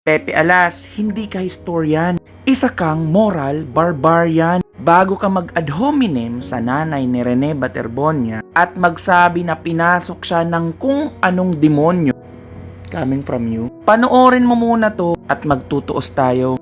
Pepe Alas, hindi ka historian. Isa kang moral barbarian. Bago ka mag-ad hominem sa nanay ni Rene Baterbonia at magsabi na pinasok siya ng kung anong demonyo coming from you, panoorin mo muna to at magtutuos tayo.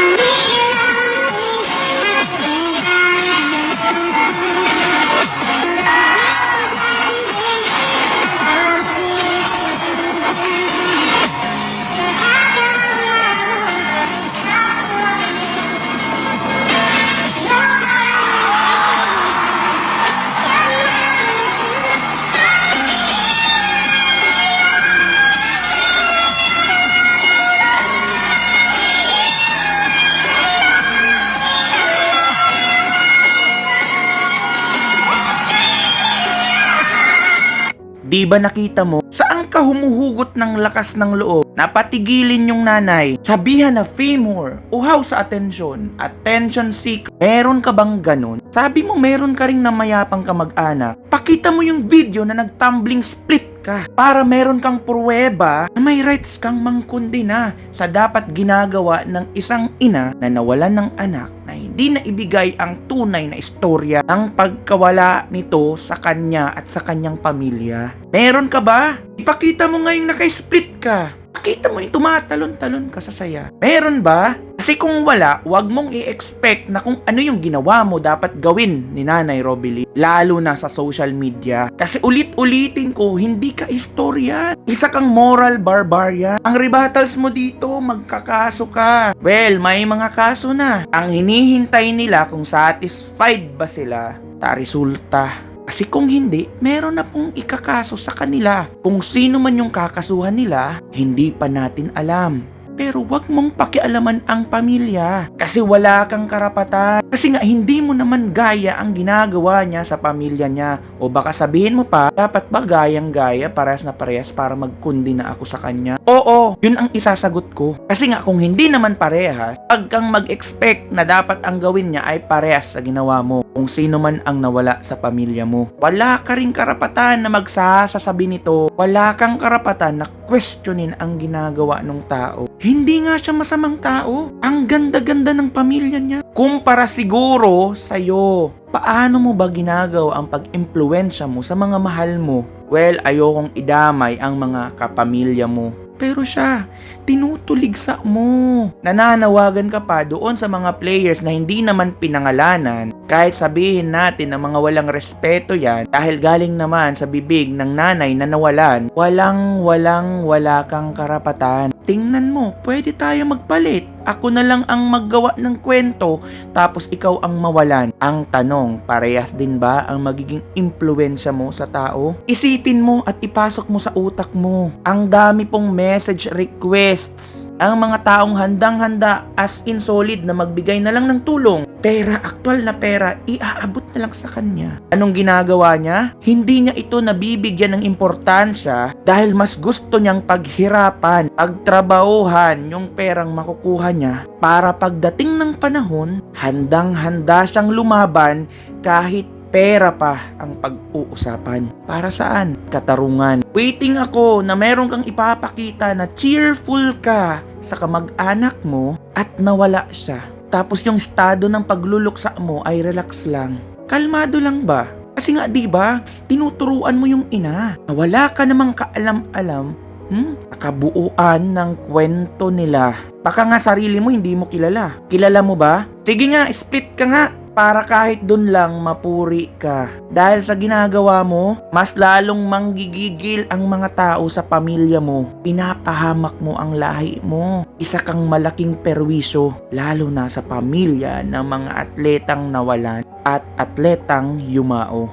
Di ba nakita mo? Saan ka humuhugot ng lakas ng loob? Napatigilin yung nanay. Sabihan na fame whore, uhaw sa atensyon, attention seeker. Meron ka bang ganun? Sabi mo meron ka ring namayapang kamag-anak. Pakita mo yung video na nagtumbling split ka para meron kang pruweba na may rights kang mangkondena sa dapat ginagawa ng isang ina na nawalan ng anak na hindi na ibigay ang tunay na istorya ng pagkawala nito sa kanya at sa kanyang pamilya. Meron ka ba? Ipakita mo ngayong naka-split ka. Pakita mo yung tumatalon-talon ka sa saya. Meron ba? Kasi kung wala, wag mong i-expect na kung ano yung ginawa mo dapat gawin ni Nanay Robily. Lalo na sa social media. Kasi ulit-ulitin ko, hindi ka istorya. Isa kang moral barbarian. Ang rebuttals mo dito, magkakaso ka. Well, may mga kaso na. Ang hinihintay nila kung satisfied ba sila sa resulta. Kasi kung hindi, meron na pong ikakaso sa kanila. Kung sino man yung kakasuhan nila, hindi pa natin alam. Pero wag mong pakialaman ang pamilya. Kasi wala kang karapatan. Kasi nga hindi mo naman gaya ang ginagawa niya sa pamilya niya. O baka sabihin mo pa, dapat ba gayang-gaya, parehas na parehas para magkundi na ako sa kanya? Oo, yun ang isasagot ko. Kasi nga kung hindi naman parehas, wag kang mag-expect na dapat ang gawin niya ay parehas sa ginawa mo. Kung sino man ang nawala sa pamilya mo. Wala ka ring karapatan na magsasabi nito. Wala kang karapatan na questionin ang ginagawa ng tao. Hindi nga siya masamang tao. Ang ganda-ganda ng pamilya niya. Kumpara siguro sa'yo. Paano mo ba ginagawa ang pag-impluwensya mo sa mga mahal mo? Well, ayokong idamay ang mga kapamilya mo. Pero siya, tinutuligsa mo. Nananawagan ka pa doon sa mga players na hindi naman pinangalanan. Kahit sabihin natin na mga walang respeto yan, dahil galing naman sa bibig ng nanay na nawalan, wala kang karapatan. Tingnan mo, pwede tayo magpalit. Ako na lang ang maggawa ng kwento, tapos ikaw ang mawalan. Ang tanong, parehas din ba ang magiging impluwensya mo sa tao? Isipin mo at ipasok mo sa utak mo. Ang dami pong message requests. Ang mga taong handang-handa as in solid na magbigay na lang ng tulong. Pera, aktual na pera, iaabot na lang sa kanya. Anong ginagawa niya? Hindi niya ito nabibigyan ng importansya dahil mas gusto niyang paghirapan, pagtrabahuhan yung perang makukuha niya para pagdating ng panahon, handang-handa siyang lumaban kahit pera pa ang pag-uusapan. Para saan? Katarungan. Waiting ako na meron kang ipapakita na cheerful ka sa kamag-anak mo at nawala siya. Tapos yung estado ng pagluluksa mo ay relax lang. Kalmado lang ba? Kasi nga 'di ba, tinuturuan mo yung ina. Wala ka namang kaalam-alam, nakabuuan ng kwento nila. Baka nga sarili mo hindi mo kilala. Kilala mo ba? Sige nga, split ka nga. Para kahit dun lang mapuri ka. Dahil sa ginagawa mo, mas lalong manggigigil ang mga tao sa pamilya mo. Pinapahamak mo ang lahi mo. Isa kang malaking perwisyo, lalo na sa pamilya ng mga atletang nawalan at atletang yumao.